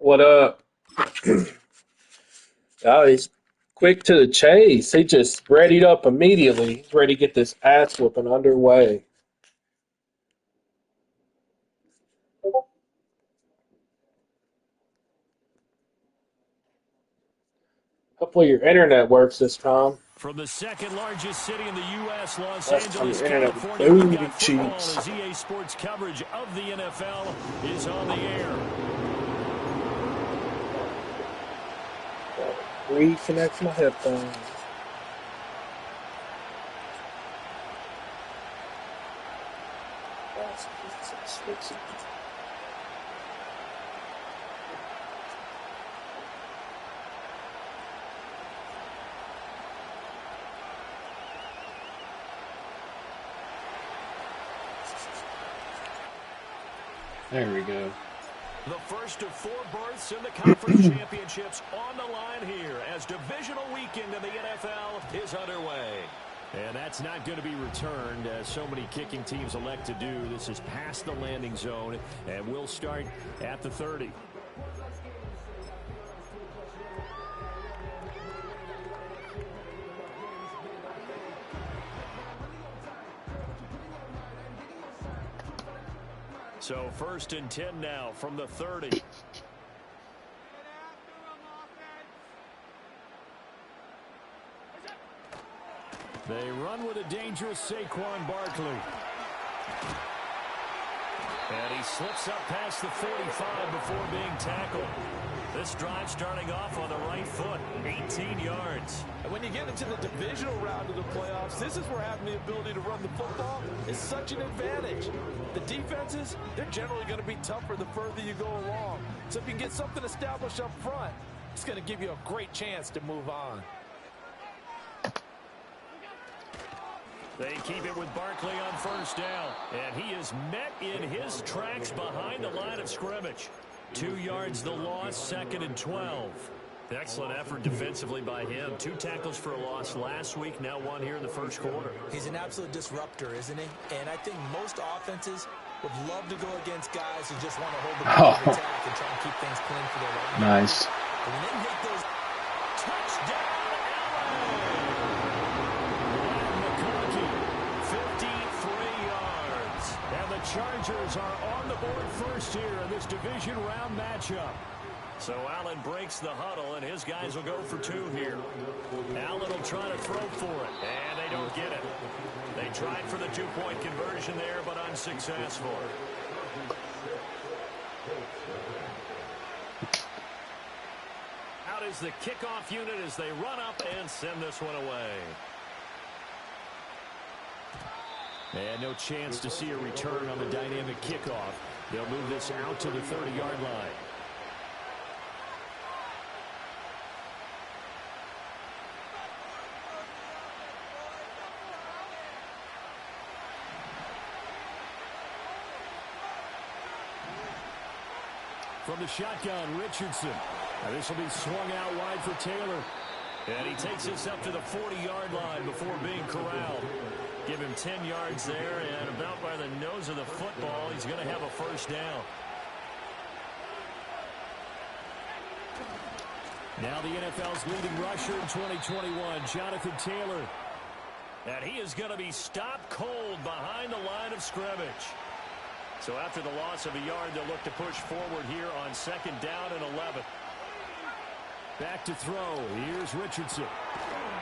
What up? Oh, he's quick to the chase. He just readied up immediately. He's ready to get this ass whooping underway. Hopefully your internet works this time. From the second largest city in the U.S., Los Last time Angeles, your internet was California, we've booty got football cheeks. as EA Sports coverage of the NFL is on the air. Reconnect my headphones. There we go. The first of four berths in the conference championships on the line here as divisional weekend in the NFL is underway. And that's not going to be returned, as so many kicking teams elect to do. This is past the landing zone, and we'll start at the 30. So 1st and 10 now from the 30. They run with a dangerous Saquon Barkley. And he slips up past the 45 before being tackled. This drive starting off on the right foot, 18 yards. And when you get into the divisional round of the playoffs, this is where having the ability to run the football is such an advantage. The defenses, they're generally going to be tougher the further you go along. So if you can get something established up front, it's going to give you a great chance to move on. They keep it with Barkley on 1st down. And he is met in his tracks behind the line of scrimmage. 2 yards the loss, 2nd and 12. Excellent effort defensively by him. 2 tackles for a loss last week, now 1 here in the first quarter. He's an absolute disruptor, isn't he? And I think most offenses would love to go against guys who just want to hold the ball in attack and try and keep things clean for their line. Nice. But when they make those Touchdown, Allen! 53 yards. And the Chargers are on the board first here in this division round matchup. So Allen breaks the huddle, and his guys will go for 2 here. Allen will try to throw for it, and they don't get it. They tried for the 2-point conversion there, but unsuccessful. Out is the kickoff unit as they run up and send this one away. And no chance to see a return on the dynamic kickoff. They'll move this out to the 30-yard line. From the shotgun, Richardson. Now this will be swung out wide for Taylor. And he takes this up to the 40-yard line before being corralled. Give him 10 yards there, and about by the nose of the football, he's going to have a 1st down. Now the NFL's leading rusher in 2021, Jonathan Taylor. And he is going to be stopped cold behind the line of scrimmage. So after the loss of a yard, they'll look to push forward here on 2nd down and 11. Back to throw. Here's Richardson.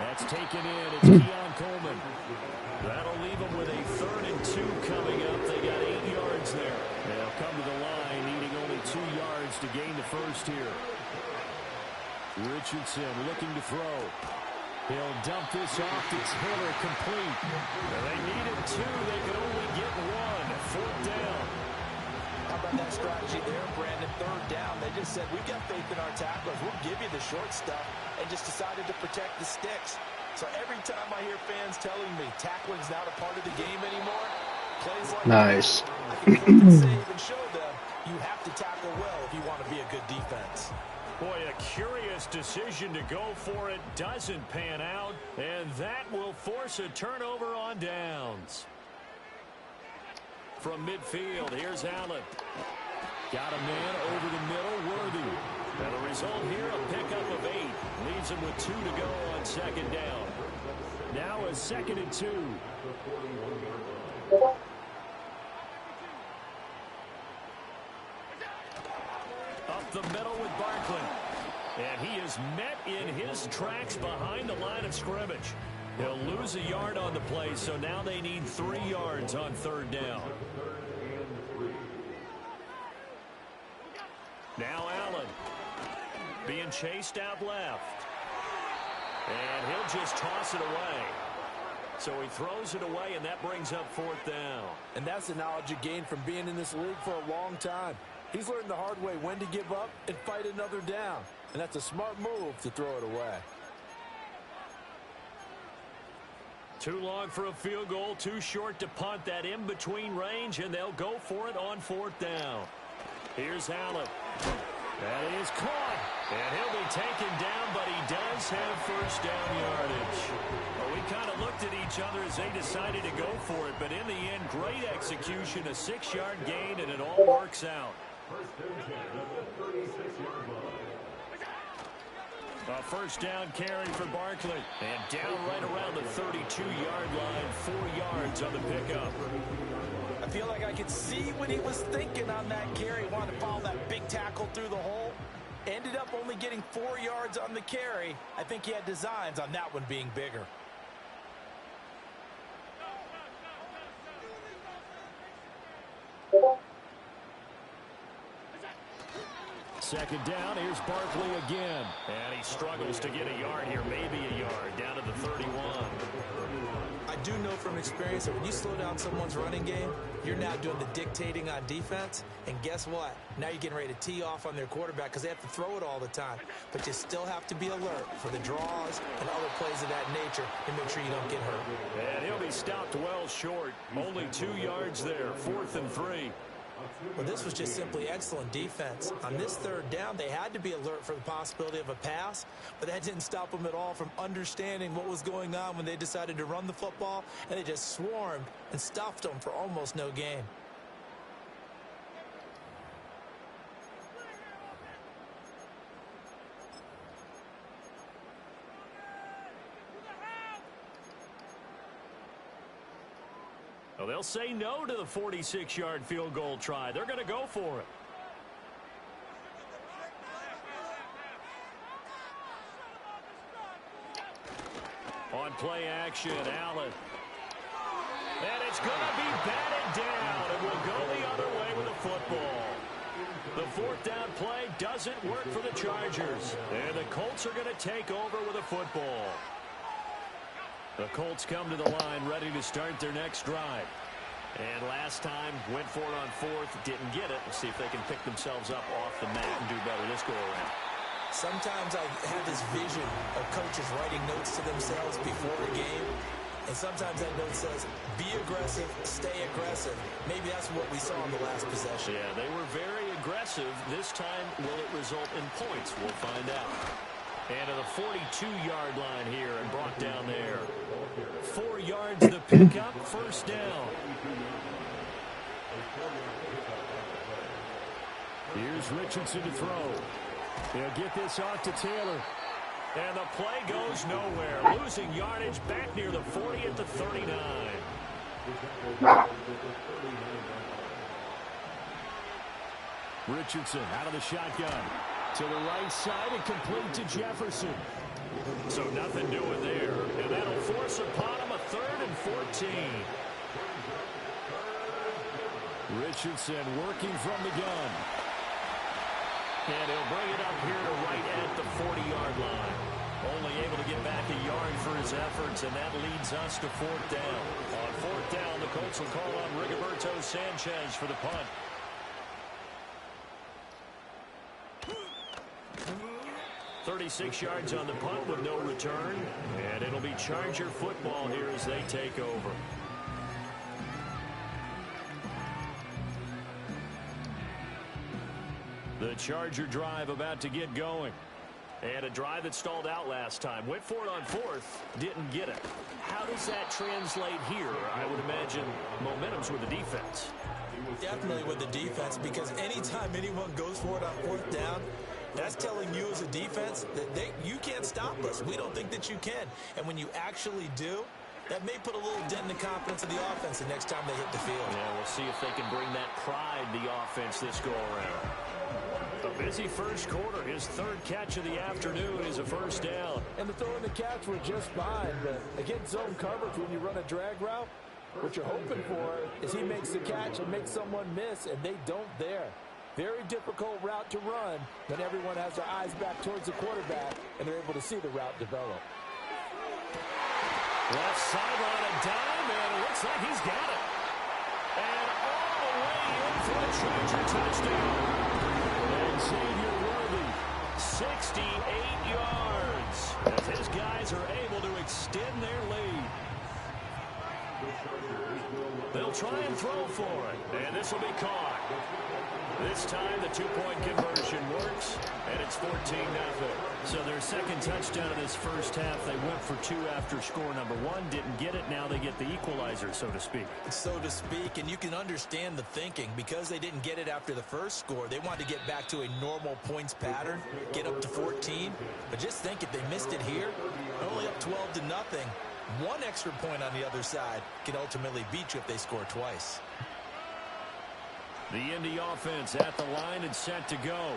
That's taken in. It's Keon Coleman. That'll leave them with a 3rd and 2 coming up. They got 8 yards there. They'll come to the line, needing only 2 yards to gain the 1st here. Richardson looking to throw. He'll dump this off to Taylor, complete. And they needed 2. They could only get 1. 4th down. How about that strategy there, Brandon? 3rd down. They just said, we've got faith in our tacklers. We'll give you the short stuff, and just decided to protect the sticks. So every time I hear fans telling me tackling's not a part of the game anymore, plays like Nice. that, I can look and save and show them you have to tackle well if you want to be a good defense. Boy, a curious decision to go for it doesn't pan out, and that will force a turnover on downs. From midfield, here's Allen. Got a man over the middle, Worthy. And the result here, a pickup of 8. Leaves him with 2 to go on second down. Now a 2nd and 2. Up the middle with Barkley. And he is met in his tracks behind the line of scrimmage. He'll lose a yard on the play, so now they need 3 yards on 3rd down. Now Allen being chased out left. And he'll just toss it away. So he throws it away, and that brings up 4th down. And that's the knowledge you gain from being in this league for a long time. He's learned the hard way when to give up and fight another down. And that's a smart move to throw it away. Too long for a field goal, too short to punt. That in-between range, and they'll go for it on 4th down. Here's Allen. That is caught. And he'll be taken down, but he does have 1st down yardage. Well, we kind of looked at each other as they decided to go for it, but in the end, great execution, a 6-yard gain, and it all works out. A 1st down carry for Barkley. And down right around the 32-yard line, 4 yards on the pickup. I feel like I could see what he was thinking on that carry. Wanted to follow that big tackle through the hole. Ended up only getting 4 yards on the carry. I think he had designs on that one being bigger. Second down, here's Barkley again. And he struggles to get a yard here, maybe a yard, down to the 31. I do know from experience that when you slow down someone's running game, you're now doing the dictating on defense. And guess what? Now you're getting ready to tee off on their quarterback because they have to throw it all the time. But you still have to be alert for the draws and other plays of that nature and make sure you don't get hurt. And he'll be stopped well short. Only 2 yards there, 4th and 3. Well, this was just simply excellent defense. On this 3rd down, they had to be alert for the possibility of a pass, but that didn't stop them at all from understanding what was going on when they decided to run the football, and they just swarmed and stuffed them for almost no gain. Well, they'll say no to the 46-yard field goal try. They're going to go for it. On play action, Allen. And it's going to be batted down, and will go the other way with the football. The 4th down play doesn't work for the Chargers. And the Colts are going to take over with a football. The Colts come to the line ready to start their next drive. And last time, went for it on 4th, didn't get it. We'll see if they can pick themselves up off the mat and do better this go-around. Sometimes I have this vision of coaches writing notes to themselves before a game. And sometimes that note says, be aggressive, stay aggressive. Maybe that's what we saw in the last possession. Yeah, they were very aggressive. This time, will it result in points? We'll find out. And to the 42-yard line here and brought down there. 4 yards to pick up, 1st down. Here's Richardson to throw. They'll get this off to Taylor. And the play goes nowhere. Losing yardage back near the 40 at the 39. Richardson out of the shotgun. To the right side and complete to Jefferson. So nothing doing there. And that'll force upon him a 3rd and 14. Richardson working from the gun. And he'll bring it up here to right at the 40-yard line. Only able to get back a yard for his efforts, and that leads us to 4th down. On 4th down, the Colts will call on Rigoberto Sanchez for the punt. "36 yards on the punt with no return, and it'll be Charger football here as they take over. The Charger drive about to get going. And a drive that stalled out last time. Went for it on fourth, didn't get it. How does that translate here? I would imagine momentum's with the defense. Definitely with the defense, because anytime anyone goes for it on fourth down, that's telling you as a defense that you can't stop us. We don't think that you can. And when you actually do, that may put a little dent in the confidence of the offense the next time they hit the field. Yeah, we'll see if they can bring that pride to the offense this go-around. A busy first quarter. His third catch of the afternoon is a first down. And the throw and the catch were just fine. But against zone coverage, when you run a drag route, what you're hoping for is he makes the catch and makes someone miss, and they don't there. Very difficult route to run when everyone has their eyes back towards the quarterback and they're able to see the route develop. Left sideline a dime, and it looks like he's got it. And all the way in for a Charger touchdown. And Xavier Worthy, 68 yards, as his guys are able to extend their lead. They'll try and throw for it, and this will be caught. This time the two-point conversion works, and it's 14-0. So their second touchdown of this first half, they went for two after score number one, didn't get it. Now they get the equalizer, so to speak. So to speak, and you can understand the thinking. Because they didn't get it after the first score, they wanted to get back to a normal points pattern, get up to 14. But just think, if they missed it here, only up 12-0. One extra point on the other side can ultimately beat you if they score twice. The Indy offense at the line and set to go.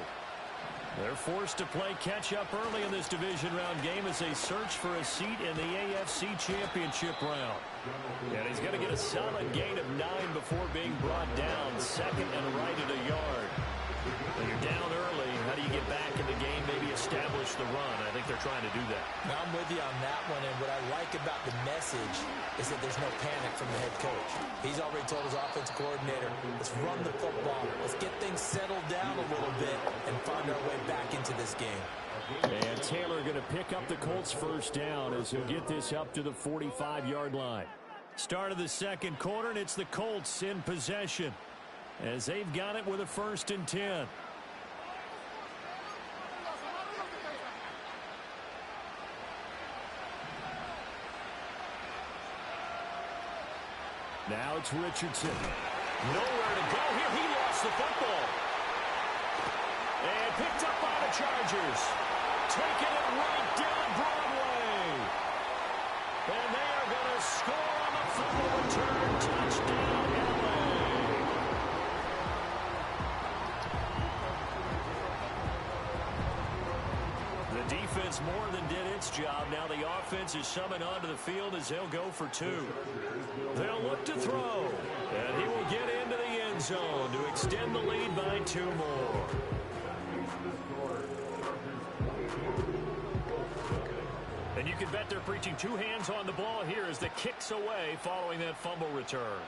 They're forced to play catch-up early in this division round game as they search for a seat in the AFC Championship round. And he's going to get a solid gain of 9 before being brought down. Second and right at a yard. When you're down early, how do you get back in the game, maybe establish the run? I think they're trying to do that. Now, I'm with you on that one, and what I like about the message is that there's no panic from the head coach. He's already told his offensive coordinator, let's run the football, let's get things settled down a little bit and find our way back into this game. And Taylor going to pick up the Colts' first down as he'll get this up to the 45-yard line. Start of the second quarter, and it's the Colts in possession as they've got it with a 1st and 10. Now it's Richardson. Nowhere to go here. He lost the football. And picked up by the Chargers. Taking it right down Broadway. And they are going to score on the fumble return. Touchdown, LA. The defense more than did its job. Now the offense is summoned onto the field as they'll go for two. They'll look to throw. And he will get into the end zone to extend the lead by 2 more. And you can bet they're preaching 2 hands on the ball here as the kick's away following that fumble return.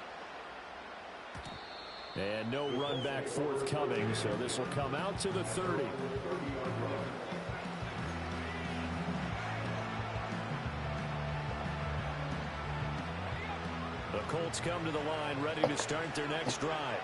And no run back forthcoming, so this will come out to the 30. The Colts come to the line ready to start their next drive.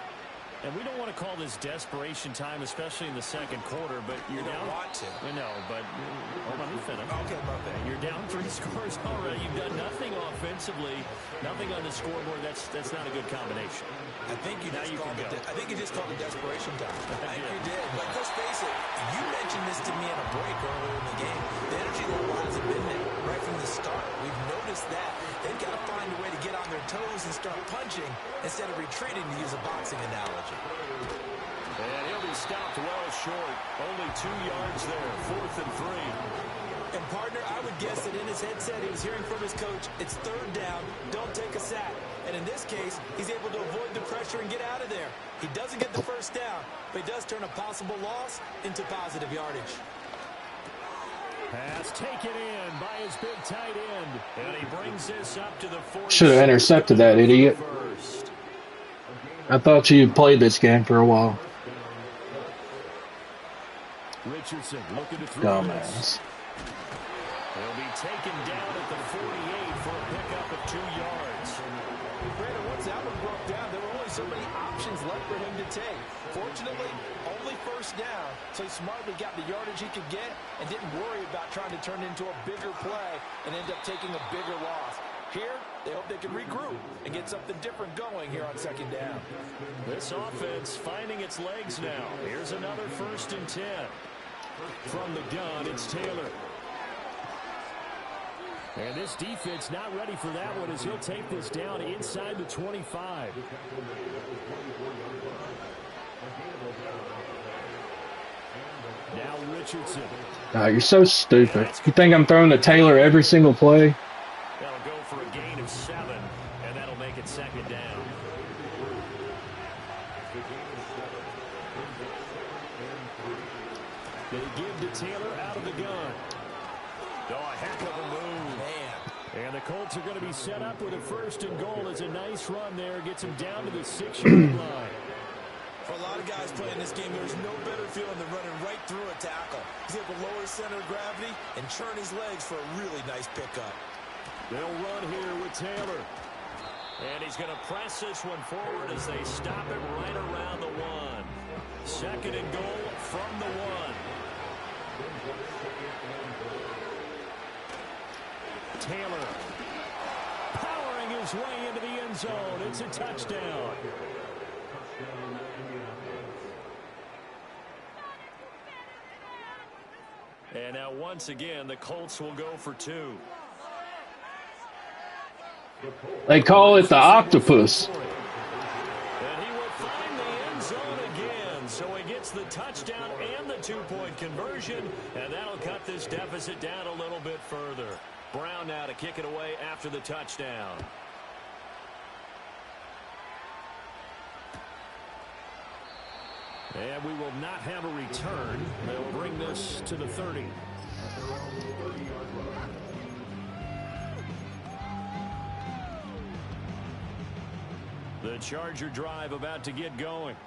And we don't want to call this desperation time, especially in the second quarter, but you're down. Want to. I know, but hold on, let me finish. Okay, okay. You're down 3 scores already. You've done nothing offensively, nothing on the scoreboard. That's not a good combination. I think you just called it desperation time. I think you did. But let's face it, you mentioned this to me in a break earlier in the game. The energy level hasn't been there right from the start. We've noticed that. They've got to find a way to get on their toes and start punching instead of retreating, to use a boxing analogy. And he'll be stopped well short. Only 2 yards there. 4th and 3. And, partner, I would guess that in his headset he was hearing from his coach, it's 3rd down, don't take a sack. And in this case, he's able to avoid the pressure and get out of there. He doesn't get the 1st down, but he does turn a possible loss into positive yardage. Pass taken in by his big tight end. And he brings this up to the 40. Should have intercepted that idiot. I thought you played this game for a while. Richardson looking to throw. Dumbass. He'll be taken down at the 48 for a pickup of 2 yards. Brandon, once that one broke down, there were only so many options left for him to take. Fortunately, only first down, so he smartly got the yardage he could get and didn't worry about trying to turn it into a bigger play and end up taking a bigger loss. Here, they hope they can regroup and get something different going here on second down. This offense finding its legs now. Here's another 1st and 10. From the gun, it's Taylor. And this defense not ready for that one as he'll take this down inside the 25. Now Richardson. You're so stupid. You think I'm throwing to Taylor every single play? That'll go for a gain of 7, and that'll make it second down. They give to Taylor out of the gun. Oh, a heck of a move. Man. And the Colts are going to be set up with a 1st and goal. As a nice run there. Gets them down to the 6-yard line. For a lot of guys playing this game, there's no better feeling than running right through a tackle. He's able to lower his center of gravity and churn his legs for a really nice pickup. They'll run here with Taylor. And he's going to press this one forward as they stop it right around the 1. 2nd and goal from the 1. Taylor powering his way into the end zone. It's a touchdown. And now once again, the Colts will go for 2. They call it the octopus. And he will find the end zone again. So he gets the touchdown and the 2-point conversion. And that'll cut this deficit down a little bit further. Brown now to kick it away after the touchdown. And we will not have a return. They'll bring this to the 30. The Charger drive about to get going.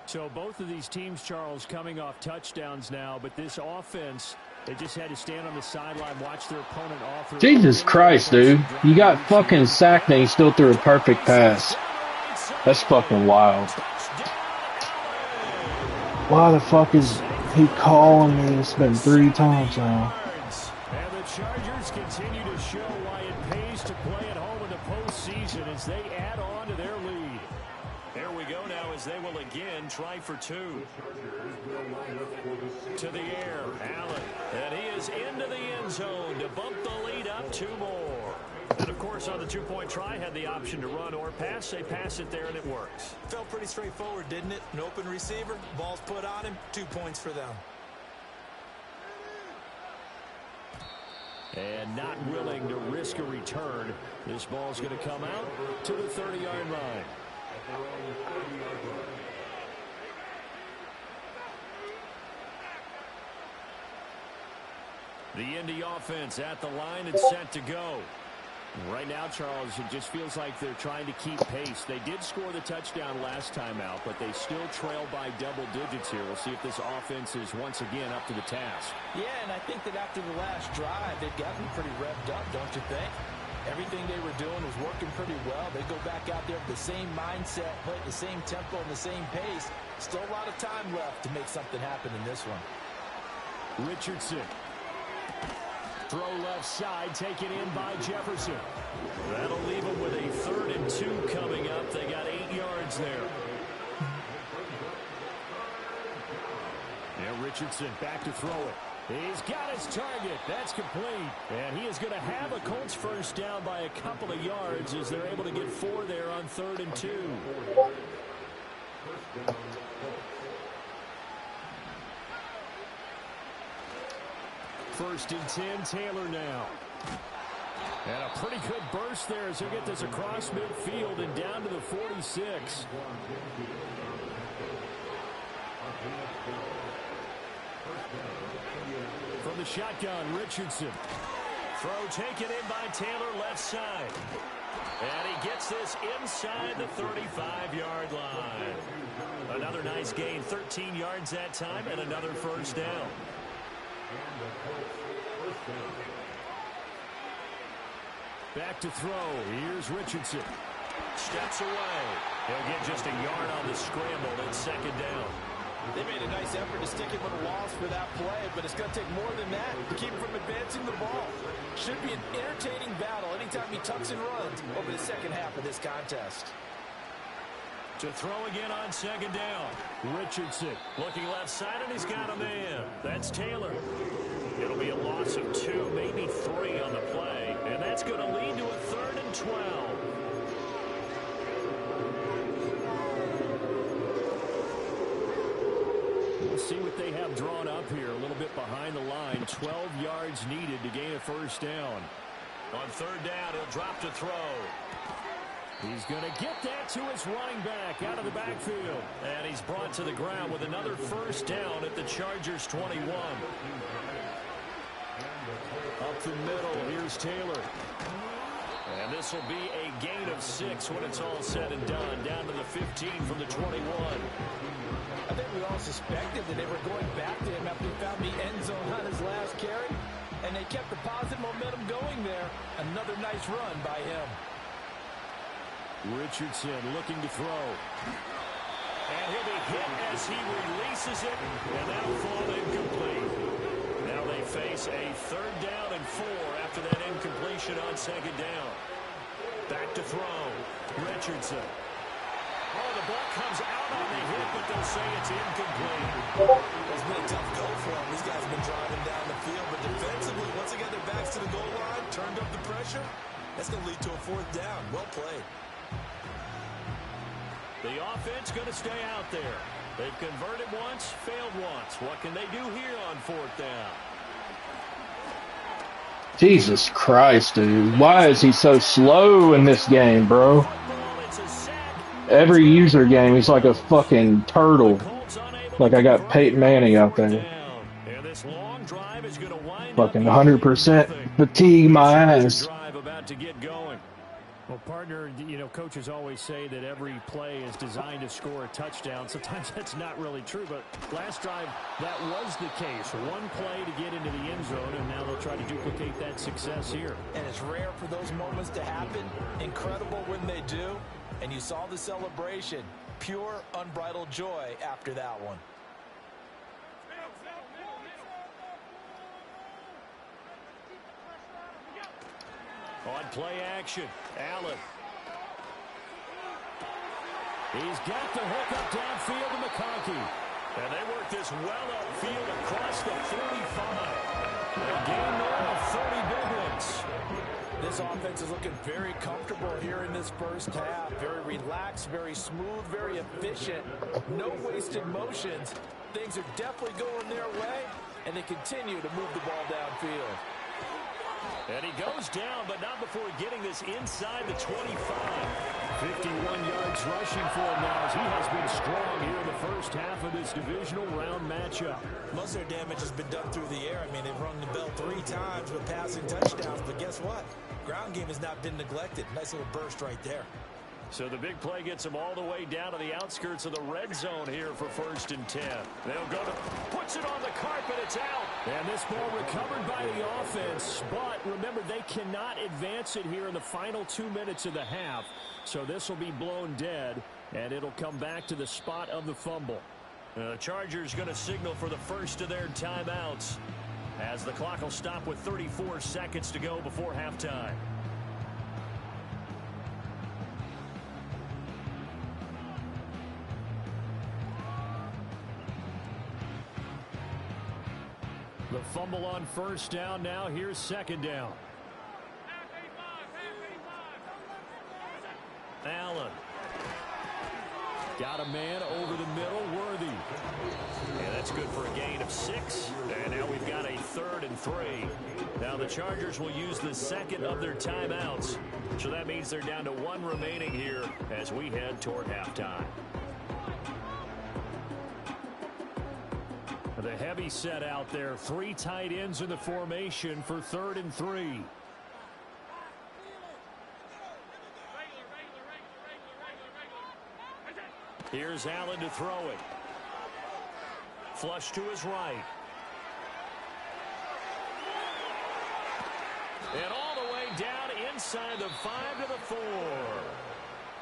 So both of these teams, Charles, coming off touchdowns now, but this offense, they just had to stand on the sideline, watch their opponent offer. Jesus Christ, dude. You got fucking sacked and he still threw a perfect pass. That's fucking wild. Why the fuck is he calling me? It's been 3 times now. And the Chargers continue to show why it pays to play at home in the postseason as they add on to their lead. There we go now as they will again try for 2. To the air, Allen. And he is into the end zone to bump the lead up 2 more. And, of course, on the 2-point try, had the option to run or pass. They pass it there, and it works. Felt pretty straightforward, didn't it? An open receiver, ball's put on him, 2 points for them. And not willing to risk a return. This ball's going to come out to the 30-yard line. The Indy offense at the line and set to go. Right now, Charles, it just feels like they're trying to keep pace. They did score the touchdown last time out, but they still trail by double digits here. We'll see if this offense is once again up to the task. Yeah, and I think that after the last drive, they've gotten pretty revved up, don't you think? Everything they were doing was working pretty well. They go back out there with the same mindset, play at the same tempo and the same pace. Still a lot of time left to make something happen in this one. Richardson. Throw left side, taken in by Jefferson. That'll leave them with a 3rd and 2 coming up. They got 8 yards there. Now Richardson back to throw it. He's got his target. That's complete. And he is going to have a Colts 1st down by a couple of yards as they're able to get 4 there on 3rd and 2. 1st and 10, Taylor now. And a pretty good burst there as he'll get this across midfield and down to the 46. From the shotgun, Richardson. Throw taken in by Taylor left side. And he gets this inside the 35-yard line. Another nice gain, 13 yards that time, and another 1st down. Back to throw. Here's Richardson. Steps away. He'll get just a yard on the scramble. It's second down. They made a nice effort to stick him with a loss for that play, but it's going to take more than that to keep him from advancing the ball. Should be an entertaining battle anytime he tucks and runs over the second half of this contest. To throw again on second down. Richardson looking left side, and he's got a man. That's Taylor. It'll be a loss of 2, maybe 3 on the play, and that's going to lead to a 3rd and 12. We'll see what they have drawn up here. A little bit behind the line. 12 yards needed to gain a first down. On 3rd down, he'll drop to throw. He's going to get that to his running back out of the backfield. And he's brought to the ground with another first down at the Chargers 21. Up the middle, here's Taylor. And this will be a gain of 6 when it's all said and done. Down to the 15 from the 21. I think we all suspected that they were going back to him after he found the end zone on his last carry. And they kept the positive momentum going there. Another nice run by him. Richardson looking to throw. And he'll be hit as he releases it. And that'll fall incomplete. Now they face a 3rd down and 4 after that incompletion on second down. Back to throw. Richardson. Oh, the ball comes out on the hit, but they'll say it's incomplete. It's been a tough go for him. These guys have been driving down the field, but defensively, once they get their backs to the goal line, turned up the pressure, that's going to lead to a 4th down. Well played. The offense going to stay out there. They've converted once, failed once. What can they do here on 4th down? Jesus Christ, dude. Why is he so slow in this game, bro? Every user game, he's like a fucking turtle. Like I got Peyton Manning out there. Fucking 100% fatigue my ass. Well, partner, you know, coaches always say that every play is designed to score a touchdown. Sometimes that's not really true, but last drive, that was the case. One play to get into the end zone, and now they'll try to duplicate that success here. And it's rare for those moments to happen. Incredible when they do. And you saw the celebration. Pure, unbridled joy after that one. On play action, Allen. He's got the hook up downfield to McConkey. And they work this well upfield across the 35. A gain now of 30 big ones. This offense is looking very comfortable here in this first half. Very relaxed, very smooth, very efficient. No wasted motions. Things are definitely going their way, and they continue to move the ball downfield. And he goes down, but not before getting this inside the 25. 51 yards rushing for him now as he has been strong here in the first half of this divisional round matchup. Most of their damage has been done through the air. I mean, they've rung the bell 3 times with passing touchdowns, but guess what? Ground game has not been neglected. Nice little burst right there. So the big play gets him all the way down to the outskirts of the red zone here for 1st and 10. They'll go to, puts it on the carpet, it's out. And this ball recovered by the offense, but remember, they cannot advance it here in the final 2 minutes of the half. So this will be blown dead, and it'll come back to the spot of the fumble. The Chargers going to signal for the first of their timeouts as the clock will stop with 34 seconds to go before halftime. The fumble on first down now. Here's second down. Allen. Got a man over the middle, Worthy. And that's good for a gain of 6. And now we've got a 3rd and 3. Now the Chargers will use the second of their timeouts. So that means they're down to 1 remaining here as we head toward halftime. The heavy set out there. 3 tight ends in the formation for 3rd and 3. Here's Allen to throw it. Flush to his right. And all the way down inside the 5 to the 4.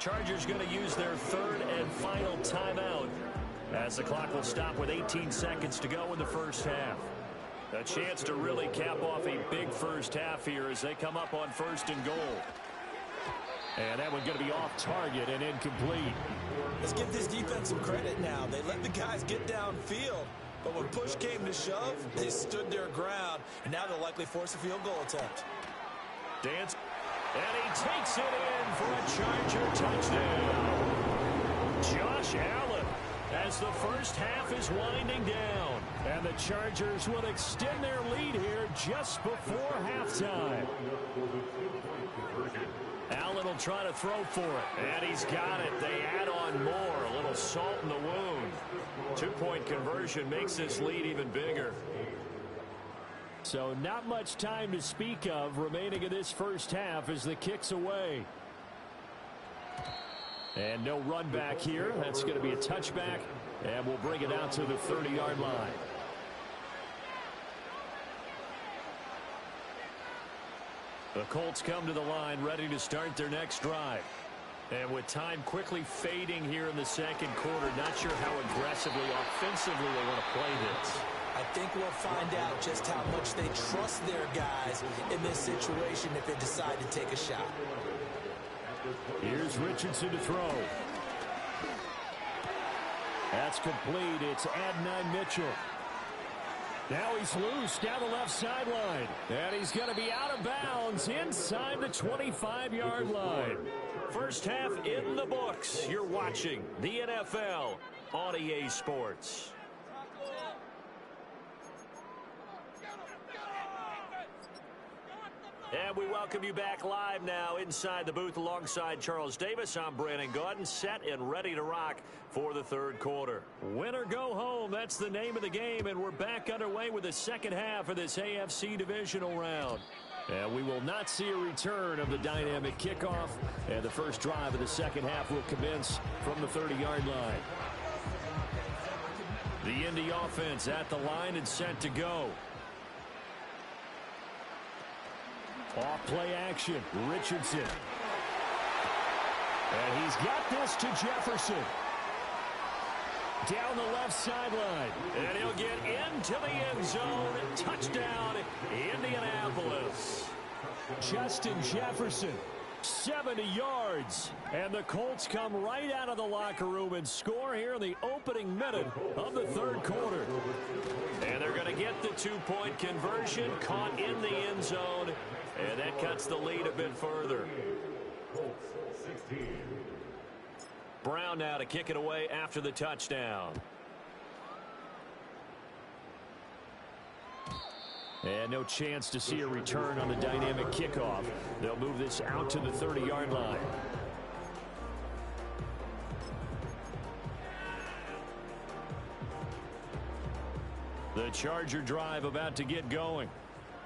Chargers going to use their third and final timeout as the clock will stop with 18 seconds to go in the first half. A chance to really cap off a big first half here as they come up on 1st and goal. And that one's going to be off target and incomplete. Let's give this defense some credit now. They let the guys get downfield, but when push came to shove, they stood their ground, and now they'll likely force a field goal attempt. Dance, and he takes it in for a Charger touchdown. Josh Allen, as the first half is winding down, and the Chargers will extend their lead here just before halftime. Allen will try to throw for it, and he's got it. They add on more, a little salt in the wound. 2-point conversion makes this lead even bigger. So not much time to speak of remaining in this first half as the kick's away. And no run back here. That's going to be a touchback, and we'll bring it out to the 30-yard line. The Colts come to the line ready to start their next drive. And with time quickly fading here in the second quarter, not sure how aggressively, offensively they want to play this. I think we'll find out just how much they trust their guys in this situation if they decide to take a shot. Here's Richardson to throw. That's complete. It's Adonai Mitchell. Now he's loose down the left sideline. And he's going to be out of bounds inside the 25-yard line. First half in the books. You're watching the NFL on EA Sports. And we welcome you back live now inside the booth alongside Charles Davis. I'm Brandon Gaudin, set and ready to rock for the third quarter. Win or go home, that's the name of the game, and we're back underway with the second half of this AFC divisional round. And we will not see a return of the dynamic kickoff, and the first drive of the second half will commence from the 30-yard line. The Indy offense at the line and set to go. Off play action, Richardson. And he's got this to Jefferson. Down the left sideline. And he'll get into the end zone. Touchdown, Indianapolis. Justin Jefferson, 70 yards. And the Colts come right out of the locker room and score here in the opening minute of the third quarter. And they're going to get the 2-point conversion, caught in the end zone. And that cuts the lead a bit further. Brown now to kick it away after the touchdown. And no chance to see a return on the dynamic kickoff. They'll move this out to the 30-yard line. The Charger drive about to get going.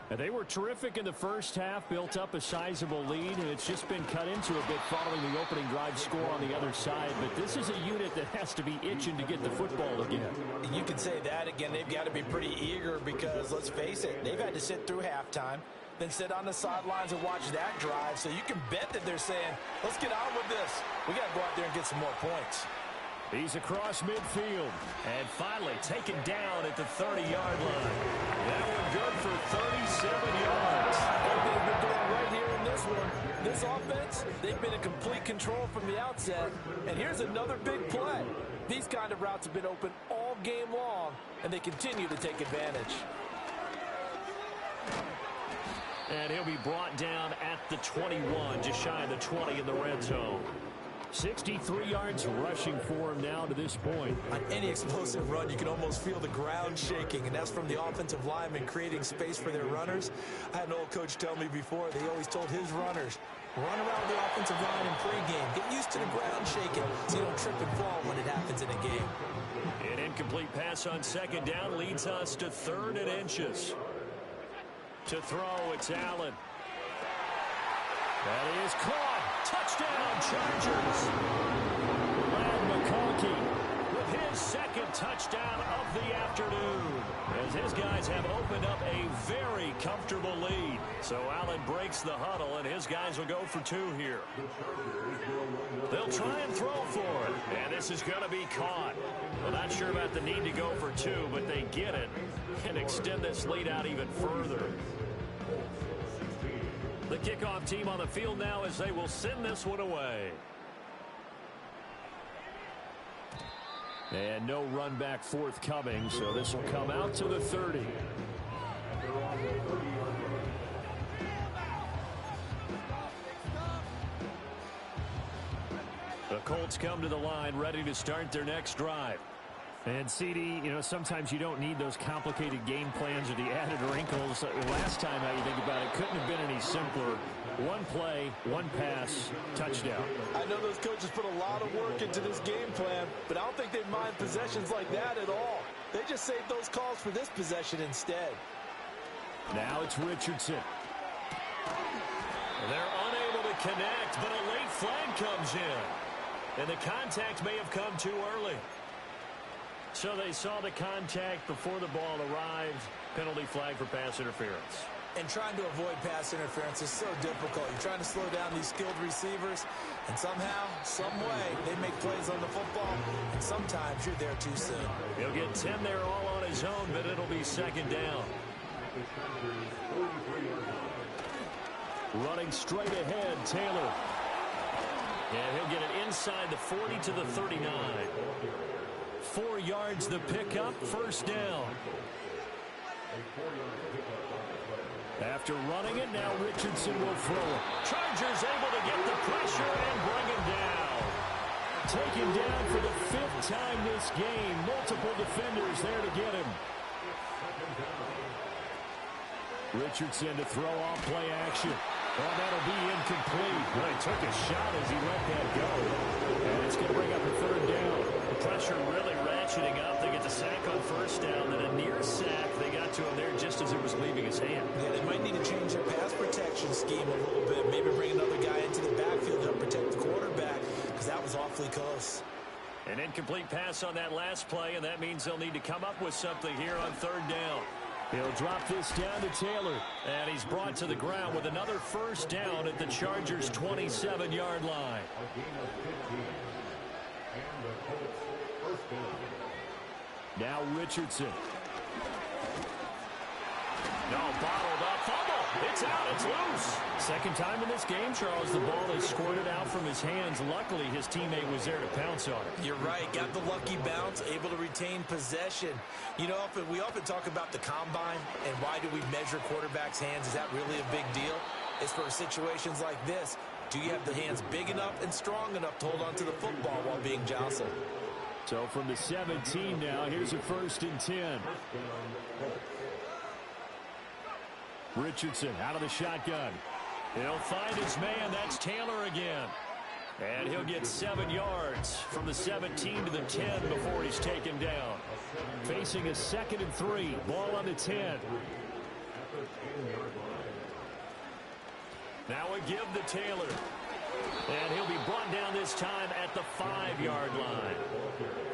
And they were terrific in the first half, built up a sizable lead, and it's just been cut into a bit following the opening drive score on the other side. But this is a unit that has to be itching to get the football again. You can say that again. They've got to be pretty eager because, let's face it, they've had to sit through halftime, then sit on the sidelines and watch that drive. So you can bet that they're saying, let's get on with this. We got to go out there and get some more points. He's across midfield and finally taken down at the 30-yard line. That one good for 37 yards. What they've been doing right here in this one, this offense, they've been in complete control from the outset. And here's another big play. These kind of routes have been open all game long, and they continue to take advantage. And he'll be brought down at the 21, just shy of the 20 in the red zone. 63 yards rushing for him now to this point. On any explosive run, you can almost feel the ground shaking, and that's from the offensive linemen creating space for their runners. I had an old coach tell me before, they always told his runners, run around the offensive line in pregame. Get used to the ground shaking so you don't trip and fall when it happens in a game. An incomplete pass on second down leads us to 3rd and inches. To throw, it's Allen. That is caught. Touchdown, Chargers. Brad McConkey with his second touchdown of the afternoon, as his guys have opened up a very comfortable lead. So Allen breaks the huddle, and his guys will go for 2 here. They'll try and throw for it, and this is going to be caught. Well, not sure about the need to go for 2, but they get it and extend this lead out even further. The kickoff team on the field now as they will send this one away. And no run back forthcoming, so this will come out to the 30. The Colts come to the line ready to start their next drive. And CD, you know, sometimes you don't need those complicated game plans or the added wrinkles. Last time, how you think about it, couldn't have been any simpler. One play, one pass, touchdown. I know those coaches put a lot of work into this game plan, but I don't think they mind possessions like that at all. They just save those calls for this possession instead. Now it's Richardson. They're unable to connect, but a late flag comes in. And the contact may have come too early. So they saw the contact before the ball arrived. Penalty flag for pass interference. And trying to avoid pass interference is so difficult. You're trying to slow down these skilled receivers, and somehow, some way, they make plays on the football, and sometimes you're there too soon. He'll get 10 there all on his own, but it'll be second down. Running straight ahead, Taylor. And he'll get it inside the 40 to the 39. 4 yards the pickup, first down. After running it, now Richardson will throw it. Chargers able to get the pressure and bring him down. Taken down for the 5th time this game. Multiple defenders there to get him. Richardson to throw off play action. Oh, that'll be incomplete. Well, he took a shot as he let that go. And it's going to bring up a 3rd down. The pressure really ratcheting up. They get the sack on first down, then a near sack. They got to him there just as it was leaving his hand. Yeah, they might need to change their pass protection scheme a little bit. Maybe bring another guy into the backfield to protect the quarterback, because that was awfully close. An incomplete pass on that last play, and that means they'll need to come up with something here on 3rd down. He'll drop this down to Taylor, and he's brought to the ground with another first down at the Chargers' 27-yard line. Now Richardson. No, bottled up, fumble. It's out, it's loose. Second time in this game, Charles, the ball is squirted out from his hands. Luckily, his teammate was there to pounce on it. You're right. Got the lucky bounce, able to retain possession. You know, we often talk about the combine and why do we measure quarterbacks' hands. Is that really a big deal? It's for situations like this. Do you have the hands big enough and strong enough to hold on to the football while being jostled? So from the 17 now, here's a 1st and 10. Richardson out of the shotgun. He'll find his man. That's Taylor again. And he'll get 7 yards from the 17 to the 10 before he's taken down. Facing a 2nd and 3. Ball on the 10. Now a give to Taylor. And he'll be brought down this time at the 5-yard line.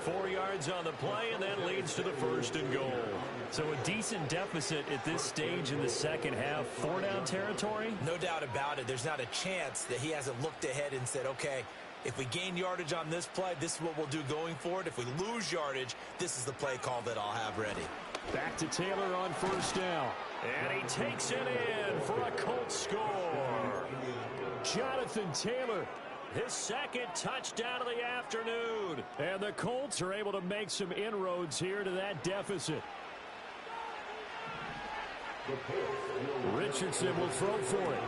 4 yards on the play, and that leads to the 1st and goal. So a decent deficit at this stage in the second half. 4-down territory? No doubt about it. There's not a chance that he hasn't looked ahead and said, okay, if we gain yardage on this play, this is what we'll do going forward. If we lose yardage, this is the play call that I'll have ready. Back to Taylor on 1st down. And he takes it in for a Colts score. Jonathan Taylor, his 2nd touchdown of the afternoon. And the Colts are able to make some inroads here to that deficit. Richardson will throw for it.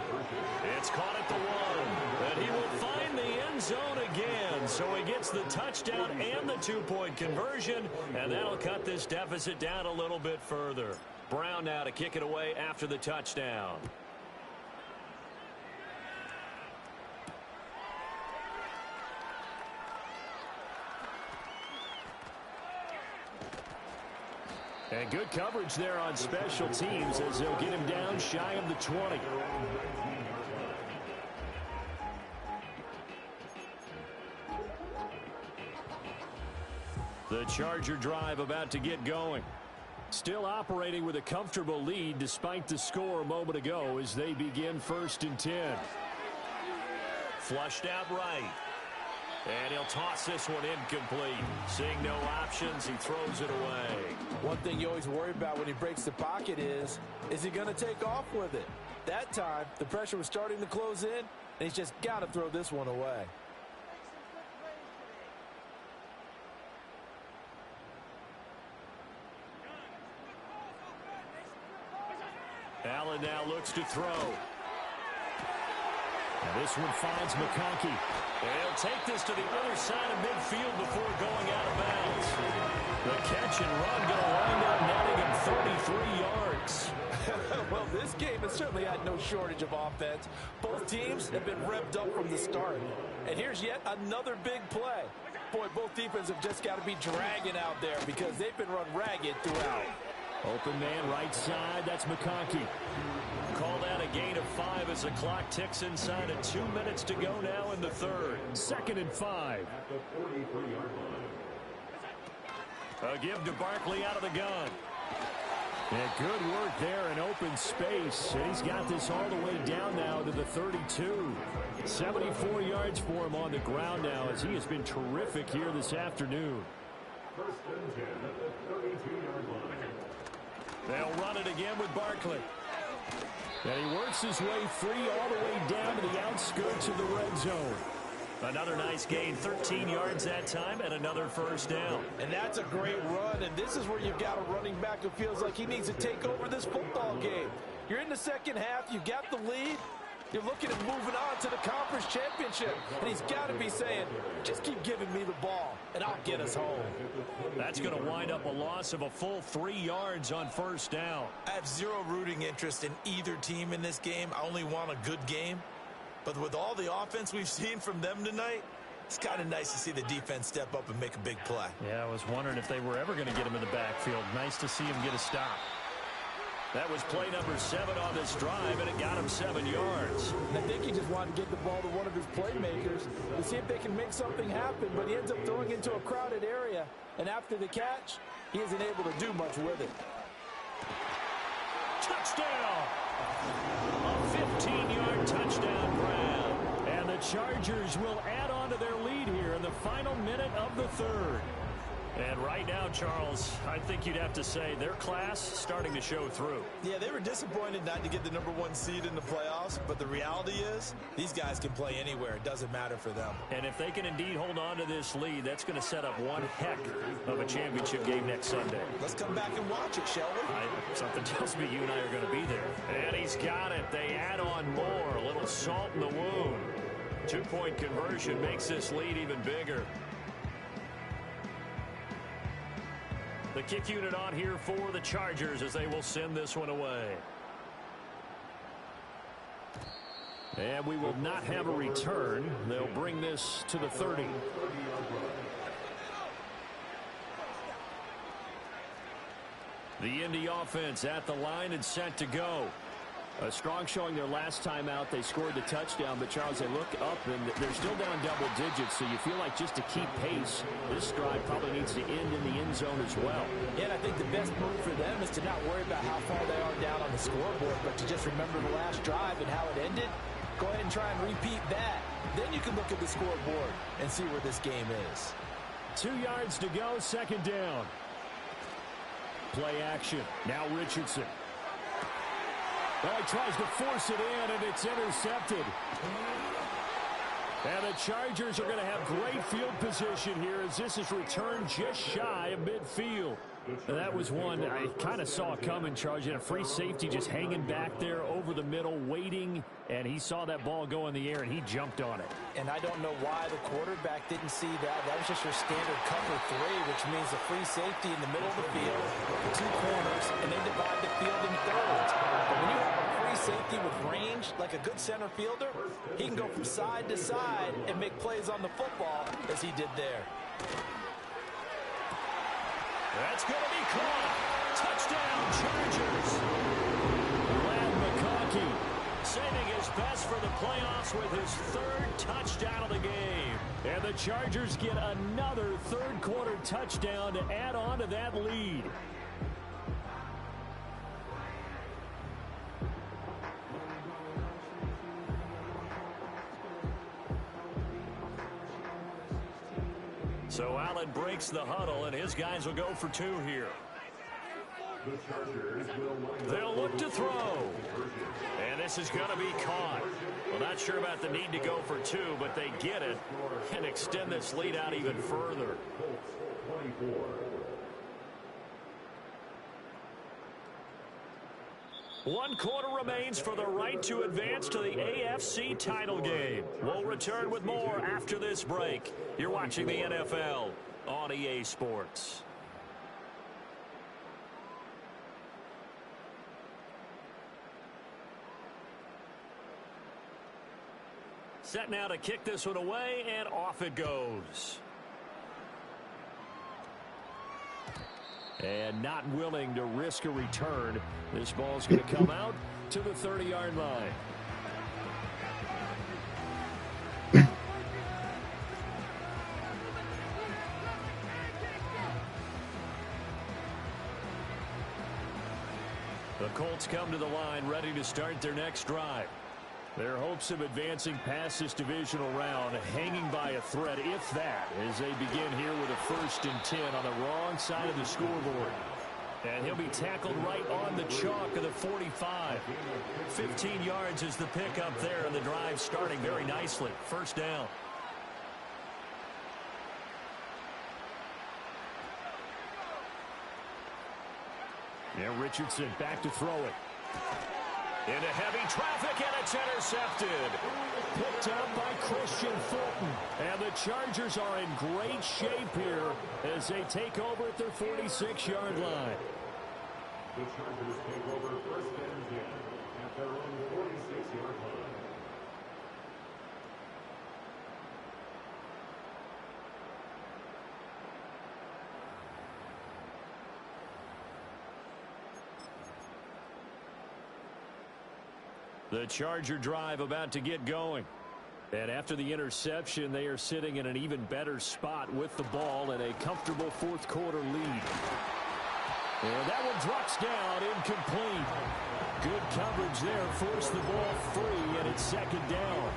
It's caught at the 1. And he will find the end zone again. So he gets the touchdown and the 2-point conversion. And that'll cut this deficit down a little bit further. Brown now to kick it away after the touchdown. And good coverage there on special teams as they'll get him down shy of the 20. The Charger drive about to get going. Still operating with a comfortable lead despite the score a moment ago as they begin 1st and 10. Flushed out right. And he'll toss this one incomplete. Seeing no options, he throws it away. One thing you always worry about when he breaks the pocket is he going to take off with it? That time, the pressure was starting to close in, and he's just got to throw this one away. Allen now looks to throw. And this one finds McConkey. And he'll take this to the other side of midfield before going out of bounds. The catch and run going to wind up netting him 33 yards. Well, this game has certainly had no shortage of offense. Both teams have been revved up from the start. And here's yet another big play. Boy, both defenses have just got to be dragging out there because they've been run ragged throughout. Open man right side. That's McConkey. Called out a gain of 5 as the clock ticks inside of 2 minutes to go now in the third. 2nd and 5. A give to Barkley out of the gun. And good work there in open space. And he's got this all the way down now to the 32. 74 yards for him on the ground now as he has been terrific here this afternoon. 1st and 10 at the 32-yard line. They'll run it again with Barkley. And he works his way free all the way down to the outskirts of the red zone. Another nice gain, 13 yards that time, and another 1st down. And that's a great run, and this is where you've got a running back who feels like he needs to take over this football game. You're in the second half, you got the lead. You're looking at moving on to the conference championship. And he's got to be saying, just keep giving me the ball, and I'll get us home. That's going to wind up a loss of a full 3 yards on 1st down. I have zero rooting interest in either team in this game. I only want a good game. But with all the offense we've seen from them tonight, it's kind of nice to see the defense step up and make a big play. Yeah, I was wondering if they were ever going to get him in the backfield. Nice to see him get a stop. That was play number 7 on this drive, and it got him 7 yards. I think he just wanted to get the ball to one of his playmakers to see if they can make something happen, but he ends up throwing into a crowded area, and after the catch, he isn't able to do much with it. Touchdown! A 15-yard touchdown grab. And the Chargers will add on to their lead here in the final minute of the third. And right now, Charles, I think you'd have to say their class starting to show through. Yeah, they were disappointed not to get the #1 seed in the playoffs, but the reality is these guys can play anywhere. It doesn't matter for them. And if they can indeed hold on to this lead, that's going to set up one heck of a championship game next Sunday. Let's come back and watch it, shall we? Something tells me you and I are going to be there. And he's got it. They add on more. A little salt in the wound. 2-point conversion makes this lead even bigger. The kick unit on here for the Chargers as they will send this one away. And we will not have a return. They'll bring this to the 30. The Indy offense at the line and set to go. A strong showing their last time out. They scored the touchdown, but Charles, they look up and they're still down double digits, so you feel like just to keep pace, this drive probably needs to end in the end zone as well. Yeah, and I think the best move for them is to not worry about how far they are down on the scoreboard, but to just remember the last drive and how it ended. Go ahead and try and repeat that. Then you can look at the scoreboard and see where this game is. 2 yards to go, 2nd down. Play action. Now Richardson. Well, he tries to force it in, and it's intercepted. And the Chargers are going to have great field position here as this is returned just shy of midfield. And that was one I kind of saw coming, Charles. You had a free safety just hanging back there over the middle, waiting, and he saw that ball go in the air, and he jumped on it. And I don't know why the quarterback didn't see that. That was just your standard cover 3, which means a free safety in the middle of the field, 2 corners, and they divide the field in thirds. But when you have a free safety with range, like a good center fielder, he can go from side to side and make plays on the football as he did there. That's going to be caught. Touchdown, Chargers. Glad McConkey saving his best for the playoffs with his third touchdown of the game. And the Chargers get another third-quarter touchdown to add on to that lead. So Allen breaks the huddle, and his guys will go for two here. They'll look to throw. And this is going to be caught. Well, not sure about the need to go for two, but they get it and extend this lead out even further. One quarter remains for the right to advance to the AFC title game. We'll return with more after this break. You're watching the NFL on EA Sports. Set now to kick this one away, and off it goes. And not willing to risk a return. This ball's going to come out to the 30-yard line. The Colts come to the line ready to start their next drive. Their hopes of advancing past this divisional round hanging by a thread, if that, as they begin here with a 1st and 10 on the wrong side of the scoreboard. And he'll be tackled right on the chalk of the 45. 15 yards is the pickup there, and the drive starting very nicely. First down. Yeah, Richardson back to throw it. Into heavy traffic, and it's intercepted. Picked up by Christian Fulton. And the Chargers are in great shape here as they take over at their 46-yard line. The Chargers take over 1st and 10 at their own 46-yard line. The Charger drive about to get going. And after the interception, they are sitting in an even better spot with the ball and a comfortable 4th quarter lead. And that one drops down, incomplete. Good coverage there, forced the ball free, and it's 2nd down.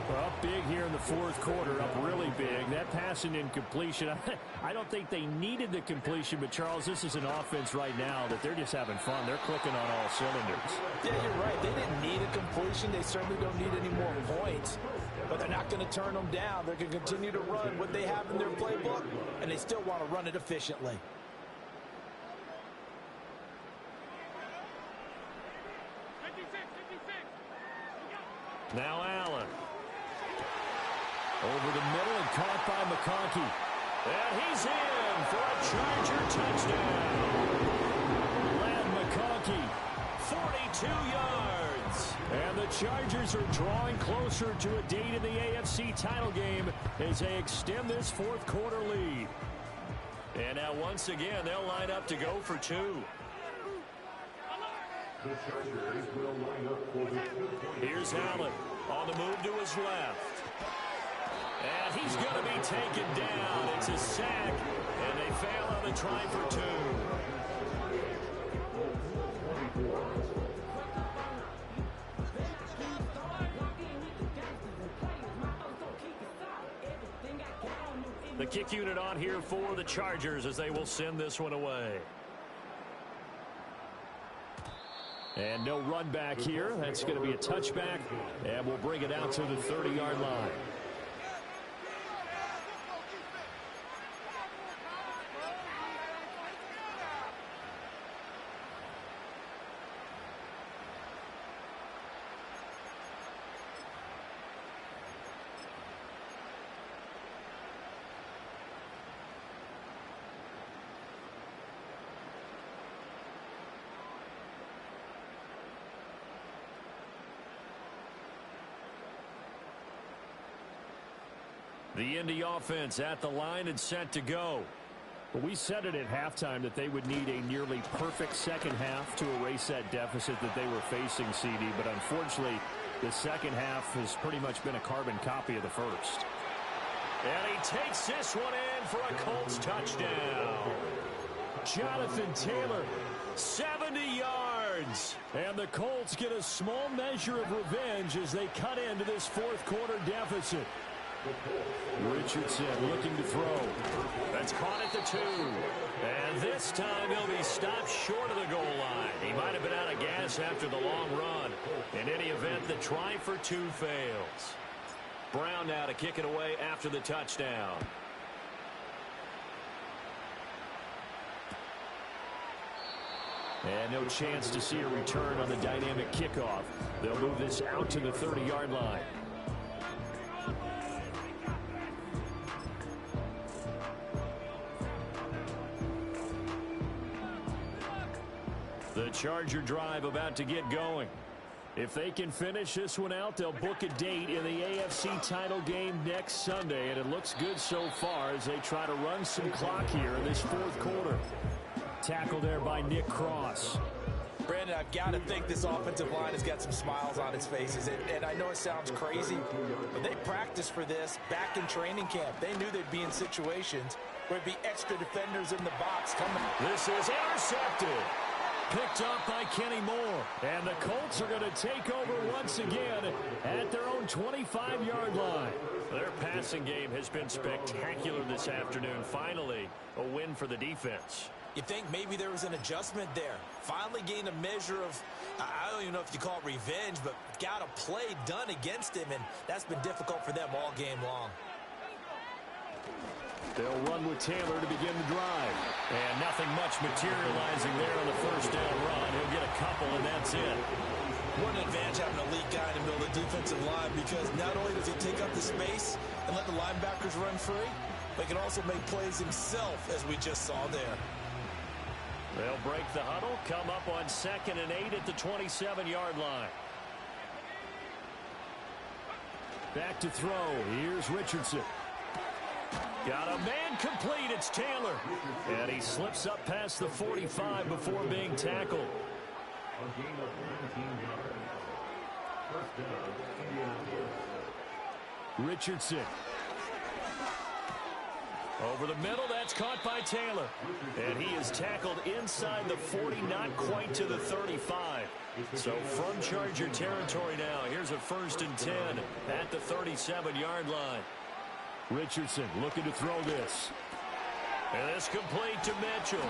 Well, up big here in the 4th quarter, up really big. That pass and incompletion, I don't think they needed the completion, but Charles, this is an offense right now that they're just having fun. They're clicking on all cylinders. Yeah, you're right. They didn't need a completion. They certainly don't need any more points, but they're not going to turn them down. They're going to continue to run what they have in their playbook, and they still want to run it efficiently. Now Allen. Over the middle and caught by McConkey. And he's in for a Charger touchdown. Lad McConkey, 42 yards. And the Chargers are drawing closer to a date in the AFC title game as they extend this 4th quarter lead. And now once again, they'll line up to go for two. Here's Allen on the move to his left. And he's going to be taken down. It's a sack, and they fail on the try for two. The kick unit on here for the Chargers as they will send this one away. And no run back here. That's going to be a touchback, and we'll bring it out to the 30-yard line. The Indy offense at the line and set to go. But we said it at halftime that they would need a nearly perfect second half to erase that deficit that they were facing, CD. But unfortunately, The second half has pretty much been a carbon copy of the first. And he takes this one in for a Colts touchdown. Jonathan Taylor, 70 yards. And the Colts get a small measure of revenge as they cut into this fourth quarter deficit. Richardson looking to throw. That's caught at the 2. And this time he'll be stopped short of the goal line. He might have been out of gas after the long run. In any event, the try for 2 fails. Brown now to kick it away after the touchdown. And no chance to see a return on the dynamic kickoff. They'll move this out to the 30-yard line. The Charger drive about to get going. If they can finish this one out, they'll book a date in the AFC title game next Sunday, and it looks good so far as they try to run some clock here in this fourth quarter. Tackled there by Nick Cross. Brandon, I've got to think this offensive line has got some smiles on its faces. And I know it sounds crazy, but they practiced for this back in training camp. They knew they'd be in situations where there'd be extra defenders in the box coming. This is intercepted. Picked up by Kenny Moore. And the Colts are going to take over once again at their own 25-yard line. Their passing game has been spectacular this afternoon. Finally, a win for the defense. You think maybe there was an adjustment there. Finally gained a measure of, I don't even know if you call it revenge, but got a play done against him, and that's been difficult for them all game long. They'll run with Taylor to begin the drive. And nothing much materializing there on the first down run. He'll get a couple, and that's it. What an advantage having an elite guy to build a defensive line, because not only does he take up the space and let the linebackers run free, but he can also make plays himself, as we just saw there. They'll break the huddle, come up on 2nd and 8 at the 27-yard line. Back to throw. Here's Richardson. Got a man complete. It's Taylor. And he slips up past the 45 before being tackled. Richardson. Over the middle, that's caught by Taylor. And he is tackled inside the 40, not quite to the 35. So from Charger territory now, here's a 1st and 10 at the 37-yard line. Richardson looking to throw this. And this complete to Mitchell.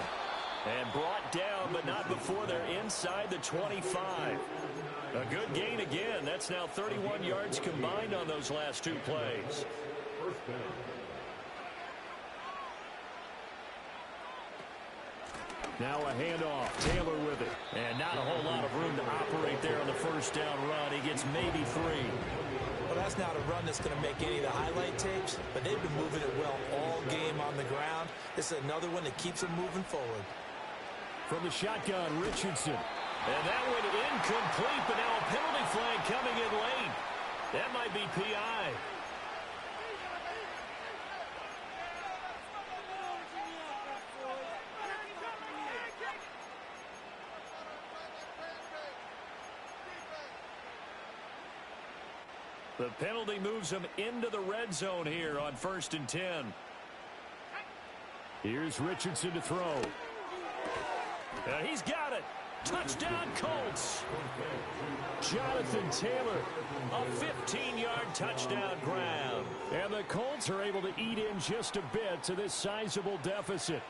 And brought down, but not before they're inside the 25. A good gain again. That's now 31 yards combined on those last 2 plays. Now a handoff. Taylor with it. And not a whole lot of room to operate there on the first down run. He gets maybe 3. Well, that's not a run that's going to make any of the highlight tapes, but they've been moving it well all game on the ground. This is another one that keeps them moving forward. From the shotgun, Richardson. And that went incomplete, but now a penalty flag coming in late. That might be PI. The penalty moves him into the red zone here on 1st and 10. Here's Richardson to throw. He's got it. Touchdown, Colts. Jonathan Taylor, a 15-yard touchdown grab. And the Colts are able to eat in just a bit to this sizable deficit.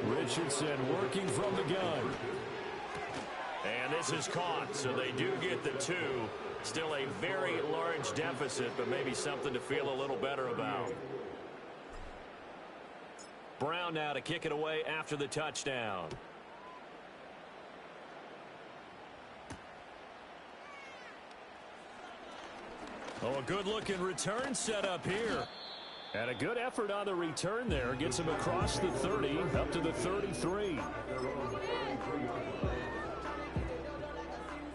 Richardson working from the gun. And this is caught, so they do get the 2. Still a very large deficit, but maybe something to feel a little better about. Brown now to kick it away after the touchdown. Oh, a good-looking return set up here. And a good effort on the return there. Gets him across the 30, up to the 33.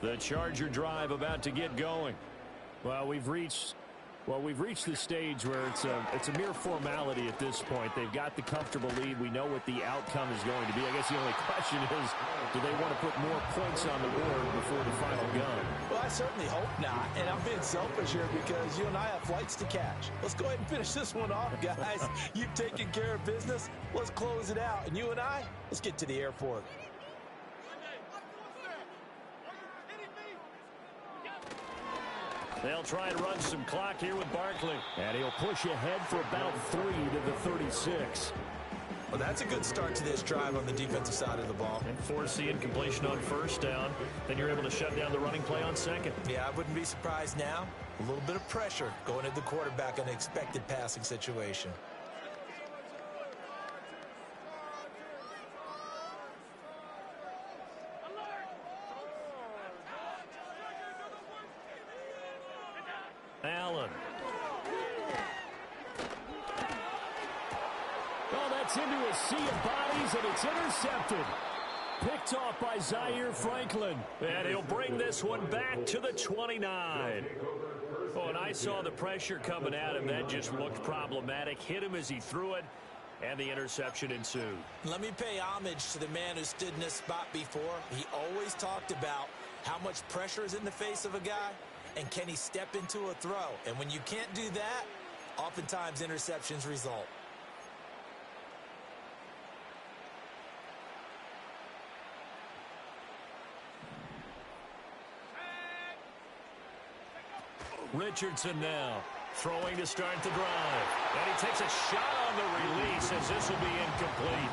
The Charger drive about to get going. Well, we've reached Well, we've reached the stage where it's a mere formality at this point. They've got the comfortable lead. We know what the outcome is going to be. I guess the only question is, do they want to put more points on the board before the final gun? Well, I certainly hope not. And I'm being selfish here because you and I have flights to catch. Let's go ahead and finish this one off, guys. You've taken care of business. Let's close it out. And you and I, let's get to the airport. They'll try and run some clock here with Barkley. And he'll push ahead for about 3 to the 36. Well, that's a good start to this drive on the defensive side of the ball. And force the incompletion on first down. Then you're able to shut down the running play on second. Yeah, I wouldn't be surprised now. A little bit of pressure going at the quarterback in an expected passing situation. Allen. Oh, that's into a sea of bodies, and it's intercepted. Picked off by Zaire Franklin. And he'll bring this one back to the 29. Oh, and I saw the pressure coming at him. That just looked problematic. Hit him as he threw it, and the interception ensued. Let me pay homage to the man who stood in this spot before. He always talked about how much pressure is in the face of a guy, and can he step into a throw? And when you can't do that, oftentimes interceptions result. Richardson now throwing to start the drive. And he takes a shot on the release as this will be incomplete.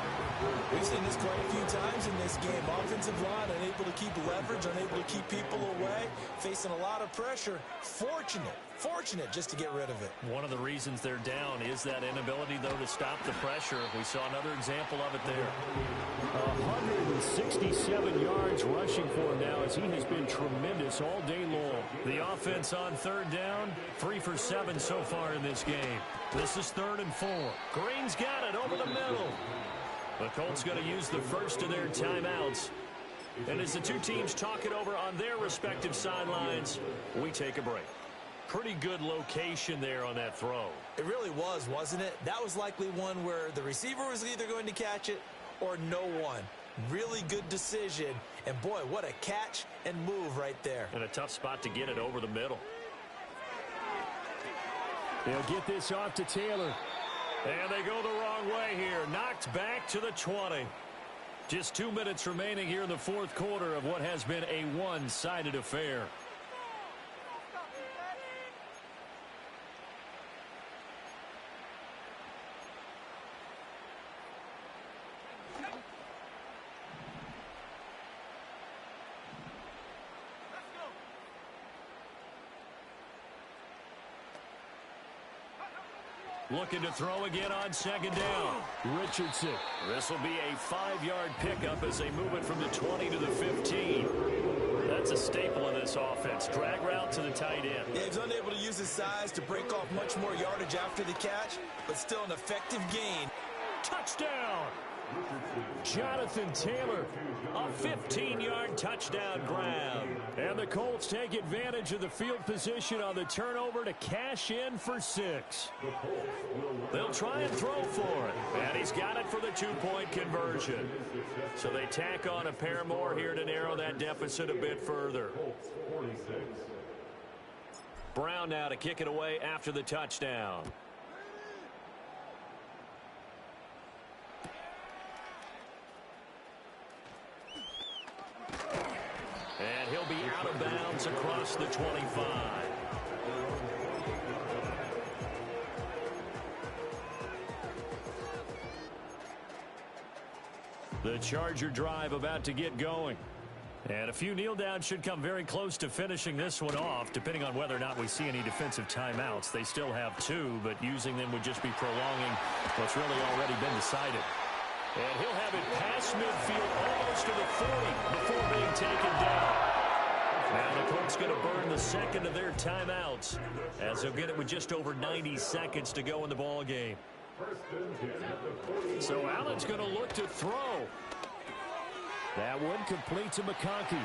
We've seen this quite a few times in this game. Offensive line unable to keep leverage, unable to keep people away, facing a lot of pressure. Fortunate just to get rid of it. One of the reasons they're down is that inability, though, to stop the pressure. We saw another example of it there. 167 yards rushing for him now as he has been tremendous all day long. The offense on third down, 3 for 7 so far in this game. This is 3rd and 4. Green's got it over the middle. The Colts going to use the first of their timeouts. And as the two teams talk it over on their respective sidelines, we take a break. Pretty good location there on that throw. It really was, wasn't it? That was likely one where the receiver was either going to catch it or no one. Really good decision. And boy, what a catch and move right there. And a tough spot to get it over the middle. They'll get this off to Taylor. And they go the wrong way here. Knocked back to the 20. Just 2 minutes remaining here in the fourth quarter of what has been a one-sided affair. Looking to throw again on second down. Richardson. This will be a 5-yard pickup as they move it from the 20 to the 15. That's a staple of this offense. Drag route to the tight end. Yeah, he's unable to use his size to break off much more yardage after the catch, but still an effective gain. Touchdown! Jonathan Taylor, a 15-yard touchdown grab. And the Colts take advantage of the field position on the turnover to cash in for 6. They'll try and throw for it. And he's got it for the 2-point conversion. So they tack on a pair more here to narrow that deficit a bit further. Brown now to kick it away after the touchdown. And he'll be out of bounds across the 25. The Charger drive about to get going. And a few kneel downs should come very close to finishing this one off, depending on whether or not we see any defensive timeouts. They still have 2, but using them would just be prolonging what's really already been decided. And he'll have it past midfield almost to the 40 before being taken down. Now the Colts going to burn the second of their timeouts as they'll get it with just over 90 seconds to go in the ball game. So Allen's going to look to throw. That one complete to McConkey.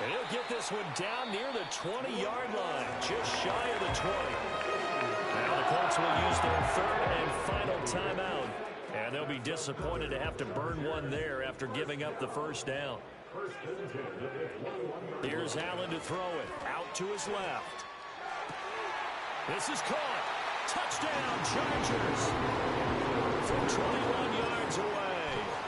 And he'll get this one down near the 20-yard line, just shy of the 20. Now the Colts will use their third and final timeout. And they'll be disappointed to have to burn one there after giving up the first down. Here's Allen to throw it. Out to his left. This is caught. Touchdown, Chargers. From 21 yards away.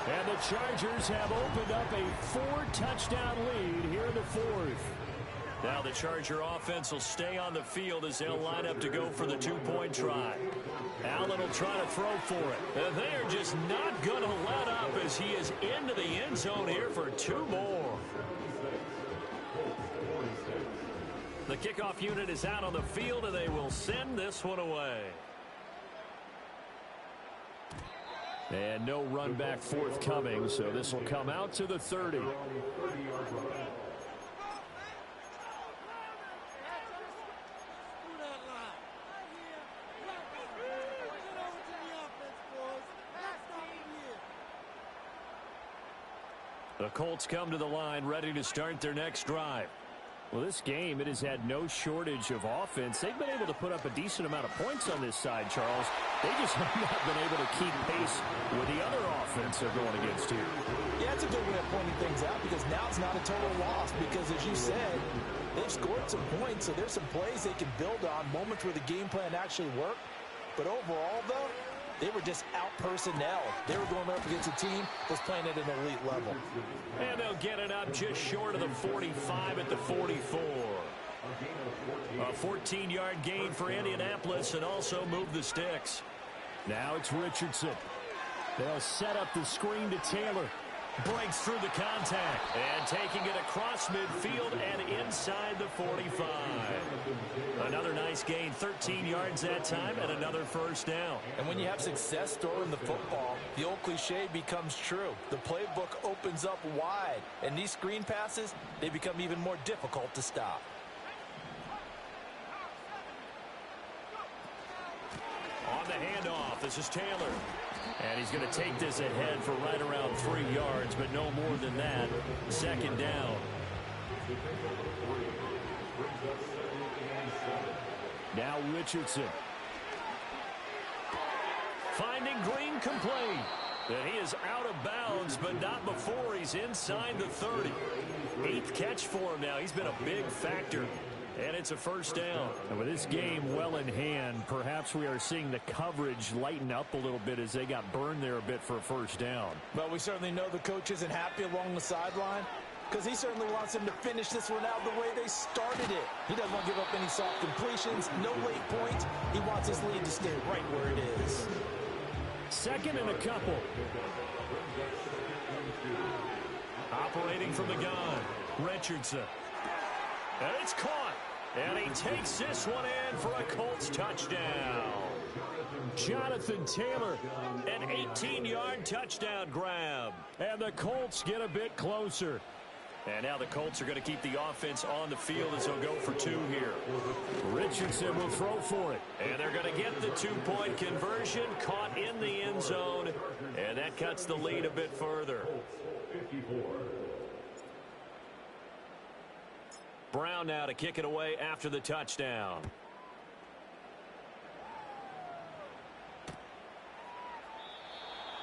And the Chargers have opened up a 4-touchdown lead here in the fourth. Now the Charger offense will stay on the field as they'll line up to go for the two-point try. Allen will try to throw for it. And they are just not going to let up as he is into the end zone here for two more. The kickoff unit is out on the field, and they will send this one away. And no run back forthcoming, so this will come out to the 30. The Colts come to the line ready to start their next drive. Well, this game, it has had no shortage of offense. They've been able to put up a decent amount of points on this side, Charles. They just have not been able to keep pace with the other offense they're going against here. Yeah, it's a good way of pointing things out because now it's not a total loss because, as you said, they've scored some points, so there's some plays they can build on, moments where the game plan actually worked. But overall, though, they were just out-personnel. They were going up against a team that's playing at an elite level. And they'll get it up just short of the 45 at the 44. A 14-yard gain for Indianapolis and also move the sticks. Now it's Richardson. They'll set up the screen to Taylor. Breaks through the contact. And taking it across midfield and inside the 45. Another nice gain, 13 yards that time, and another first down. And when you have success throwing the football, the old cliche becomes true. The playbook opens up wide, and these screen passes, they become even more difficult to stop. On the handoff, this is Taylor. And he's going to take this ahead for right around 3 yards, but no more than that. Second down. Now Richardson. Finding Green complete. And he is out of bounds, but not before he's inside the 30. 8th catch for him now. He's been a big factor. And it's a first down. And with this game well in hand, perhaps we are seeing the coverage lighten up a little bit as they got burned there a bit for a first down. But we certainly know the coach isn't happy along the sideline because he certainly wants them to finish this one out the way they started it. He doesn't want to give up any soft completions, no late points. He wants his lead to stay right where it is. Second and a couple. Operating from the gun, Richardson. And it's caught. And he takes this one in for a Colts touchdown. Jonathan Taylor, an 18-yard touchdown grab. And the Colts get a bit closer. And now the Colts are going to keep the offense on the field as they'll go for two here. Richardson will throw for it. And they're going to get the two-point conversion, caught in the end zone. And that cuts the lead a bit further. Brown now to kick it away after the touchdown.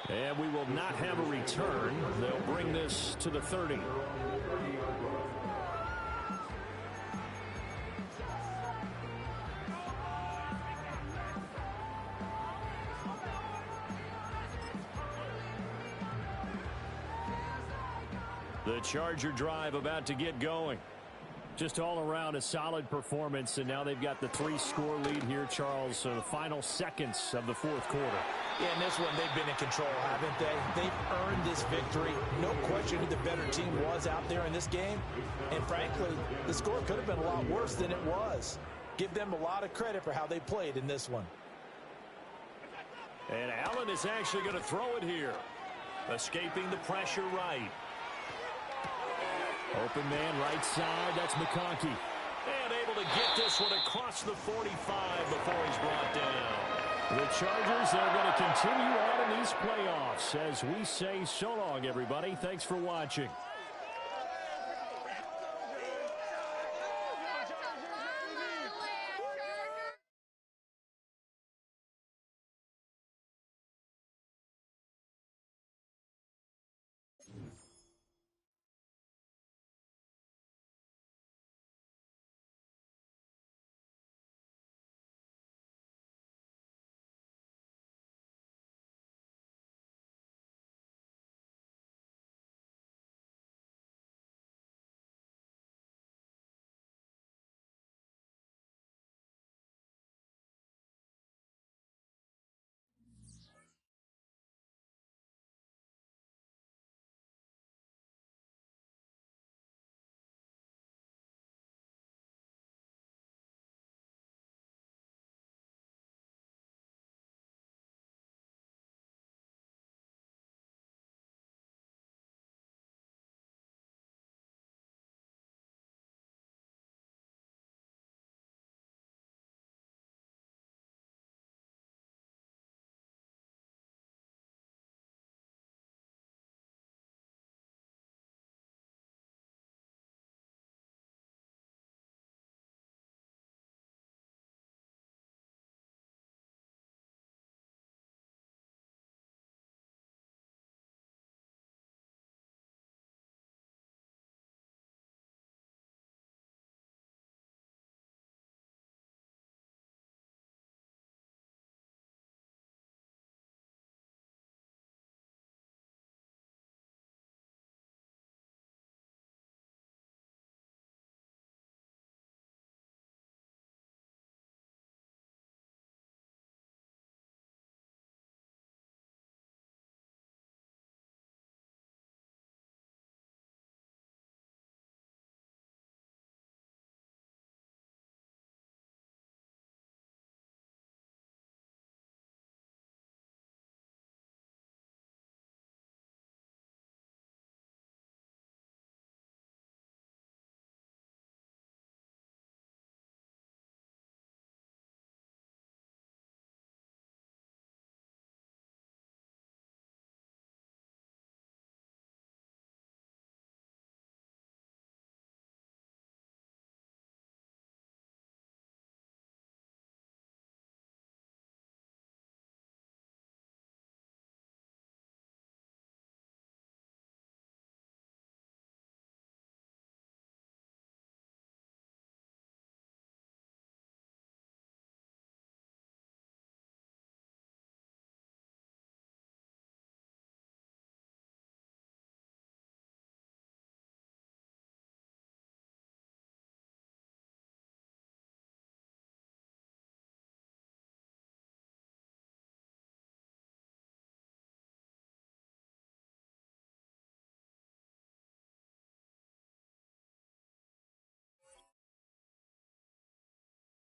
And we will not have a return. They'll bring this to the 30. The Charger drive about to get going. Just all around a solid performance, and now they've got the 3-score lead here, Charles. So the final seconds of the fourth quarter. Yeah, in this one, they've been in control, haven't they? They've earned this victory. No question who the better team was out there in this game. And frankly, the score could have been a lot worse than it was. Give them a lot of credit for how they played in this one. And Allen is actually going to throw it here. Escaping the pressure right. Open man right side. That's McConkey. And able to get this one across the 45 before he's brought down. The Chargers are going to continue on in these playoffs as we say so long, everybody. Thanks for watching.